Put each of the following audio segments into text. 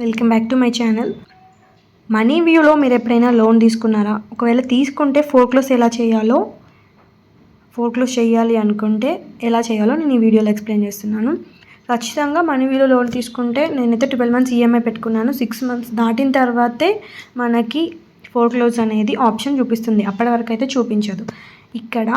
Welcome back to my channel. Money వ్యూలో మీరు ఎప్పుడైనా లోన్ తీసుకున్నారా? ఒకవేళ తీసుకుంటే ఫోర్క్లోజ్ చేయాలి అనుకుంటే ఎలా చేయాలో నేను ఈ వీడియోలో ఎక్స్ప్లెయిన్ చేస్తున్నాను. ఖచ్చితంగా మనీ వ్యూలో లోన్ తీసుకుంటే నేనైతే 12 months ఈఎంఐ పెట్టుకున్నాను. 6 months దాటిన తర్వాతే మనకి ఫోర్క్లోజ్ అనేది ఆప్షన్ చూపిస్తుంది. అప్పటి వరకు అయితే చూపించదు. ఇక్కడ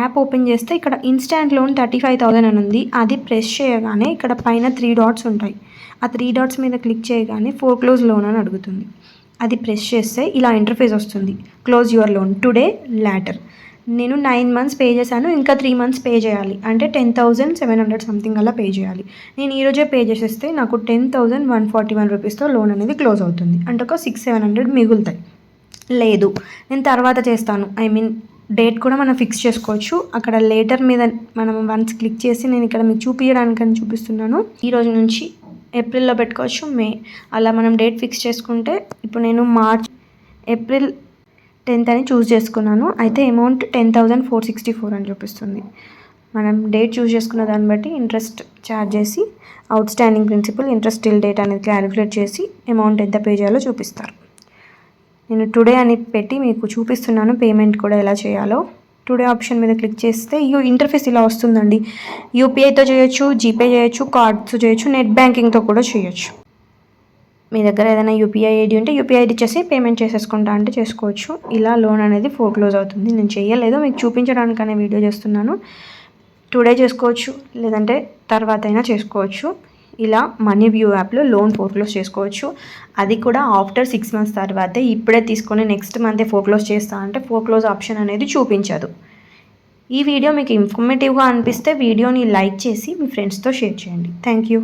యాప్ ఓపెన్ చేస్తే ఇక్కడ ఇన్స్టాంట్ లోన్ 35,000 అని ఉంది. అది ప్రెస్ చేయగానే ఇక్కడ పైన 3 dots ఉంటాయి. ఆ 3 dots మీద క్లిక్ చేయగానే ఫోర్క్లోజ్ లోన్ అని అడుగుతుంది. అది ప్రెస్ చేస్తే ఇలా ఇంటర్ఫేస్ వస్తుంది. Close your loan today later. నేను 9 months పే చేశాను. ఇంకా 3 months పే చేయాలి. అంటే 10,700 సంథింగ్ అలా పే చేయాలి. నేను ఈరోజే పే చేసేస్తే నాకు 10,141 రూపీస్తో లోన్ అనేది క్లోజ్ అవుతుంది. అంటే ఒక 600-700 మిగులుతాయి. లేదు నేను తర్వాత చేస్తాను, డేట్ కూడా మనం ఫిక్స్ చేసుకోవచ్చు. అక్కడ లేటర్ మీద మనం వన్స్ క్లిక్ చేసి నేను ఇక్కడ మీకు చూపించడానికని చూపిస్తున్నాను. ఈరోజు నుంచి ఏప్రిల్లో పెట్టుకోవచ్చు, మే అలా మనం డేట్ ఫిక్స్ చేసుకుంటే ఇప్పుడు నేను ఏప్రిల్ 10th అని చూస్ చేసుకున్నాను. అయితే అమౌంట్ 10,464 అని చూపిస్తుంది. మనం డేట్ చూస్ చేసుకున్న దాన్ని బట్టి ఇంట్రెస్ట్ ఛార్జ్ చేసి outstanding principal interest till date అనేది క్యాలిక్యులేట్ చేసి అమౌంట్ ఎంత పే చేయాలో చూపిస్తారు. నేను టుడే అని పెట్టి మీకు చూపిస్తున్నాను పేమెంట్ కూడా ఎలా చేయాలో. టుడే ఆప్షన్ మీద క్లిక్ చేస్తే ఇంటర్ఫేస్ ఇలా వస్తుందండి. యూపీఐతో చేయొచ్చు, జీపే చేయొచ్చు, కార్డ్స్ చేయొచ్చు, నెట్ బ్యాంకింగ్తో కూడా చేయొచ్చు. మీ దగ్గర ఏదైనా యూపీఐ ఐడి ఉంటే యూపీఐ ఐడి ఇచ్చేసి పేమెంట్ చేసేసుకుంటా అంటే చేసుకోవచ్చు. ఇలా లోన్ అనేది ఫోర్క్లోజ్ అవుతుంది. నేను చేయలేదు, మీకు చూపించడానికనే వీడియో చేస్తున్నాను. టుడే చేసుకోవచ్చు, లేదంటే తర్వాత అయినా చేసుకోవచ్చు. ఇలా మనీ వ్యూ యాప్లో లోన్ ఫోర్క్లోజ్ చేసుకోవచ్చు. అది కూడా ఆఫ్టర్ 6 months తర్వాతే. ఇప్పుడే తీసుకొని నెక్స్ట్ మంతే ఫోర్క్లోజ్ చేస్తా అంటే ఫోర్క్లోజ్ ఆప్షన్ అనేది చూపించదు. ఈ వీడియో మీకు ఇన్ఫర్మేటివ్గా అనిపిస్తే వీడియోని లైక్ చేసి మీ ఫ్రెండ్స్తో షేర్ చేయండి. Thank you.